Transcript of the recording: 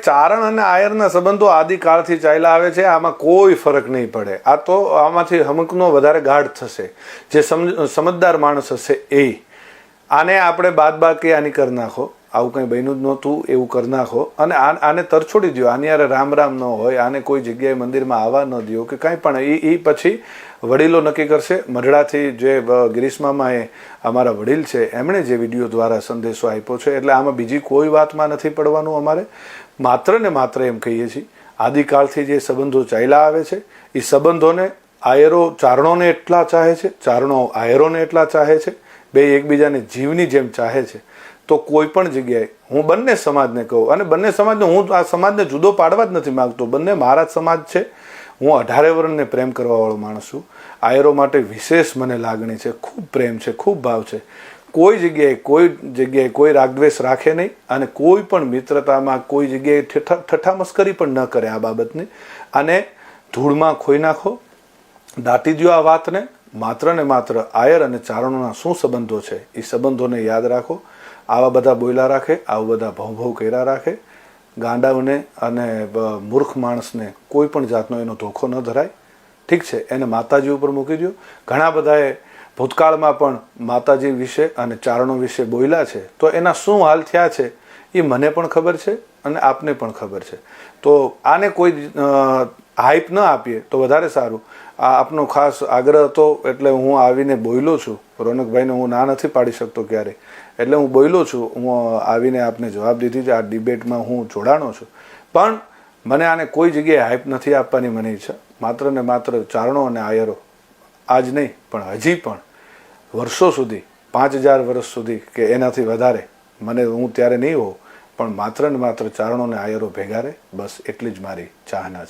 ચારણ અને આયરના સંબંધો આદિકાળથી ચાલ્યા આવે છે. આમાં કોઈ ફરક નહીં પડે. આ તો આમાંથી હમકનો વધારે ગાઢ થશે. જે સમજદાર માણસ હશે એ આને આપણે બાદબાકી આની કરી નાખો. આવું કંઈ બન્યું જ નહોતું એવું કરી નાખો અને આને તરછોડી દો. આની યારે રામ રામ ન હોય, આને કોઈ જગ્યાએ મંદિરમાં આવવા ન દો કે કાંઈ પણ. એ પછી વડીલો નક્કી કરશે. મઢડાથી જે ગિરીશમામા એ અમારા વડીલ છે એમણે જે વિડીયો દ્વારા સંદેશો આપ્યો છે, એટલે આમાં બીજી કોઈ વાતમાં નથી પડવાનું. અમારે માત્ર ને માત્ર એમ કહીએ છીએ આદિકાળથી જે સંબંધો ચાલ્યા આવે છે એ સંબંધોને આયરો ચારણોને એટલા ચાહે છે, ચારણો આયરોને એટલા ચાહે છે, બે એકબીજાને જીવની જેમ ચાહે છે. તો કોઈ પણ જગ્યાએ હું બંને સમાજને કહું, અને બંને સમાજને હું આ સમાજને જુદો પાડવા જ નથી માગતો. બંને મારા જ સમાજ છે. હું 18 વર્ષને પ્રેમ કરવાવાળો માણસ છું. આયરો માટે વિશેષ મને લાગણી છે, ખૂબ પ્રેમ છે, ખૂબ ભાવ છે. કોઈ જગ્યાએ કોઈ રાગદ્વેષ રાખે નહીં અને કોઈ પણ મિત્રતામાં કોઈ જગ્યાએ ઠઠ્ઠા મસ્કરી પણ ન કરે આ બાબતની. અને ધૂળમાં ખોઈ નાખો, દાટી દો આ વાતને. માત્ર ને માત્ર આયર અને ચારણોના શું સંબંધો છે એ સંબંધોને યાદ રાખો. આવા બધા બોયલા રાખે, આવા બધા ભવ કર્યા રાખે, ગાંડાઓને અને મૂર્ખ માણસને કોઈ પણ જાતનો એનો ધોખો ન ધરાય. ઠીક છે, એને માતાજી ઉપર મૂકી દો. ઘણા બધાએ ભૂતકાળમાં પણ માતાજી વિશે અને ચારણો વિશે બોલ્યા છે, તો એના શું હાલ થયા છે એ મને પણ ખબર છે અને આપને પણ ખબર છે. તો આને કોઈ હાઈપ ન આપીએ તો વધારે સારું. આ આપનો ખાસ આગ્રહ હતો એટલે હું આવીને બોલ્યો છું. રોનકભાઈને હું ના નથી પાડી શકતો ક્યારે, એટલે હું બોલ્યો છું. હું આવીને આપને જવાબ દીધી છે. આ ડિબેટમાં હું જોડાણો છું, પણ મને આને કોઈ જગ્યાએ હાઈપ નથી આપવાની મને ઈચ્છા. માત્ર ને માત્ર ચારણો અને આયરો આજ નહીં પણ હજી પણ વર્ષો સુધી, 5000 વર્ષ સુધી કે એનાથી વધારે, મને હું ત્યારે નહીં હોઉં, પણ માત્ર ને માત્ર ચારણો અને આયરો ભેગા રહે, બસ એટલી જ મારી ચાહના છે.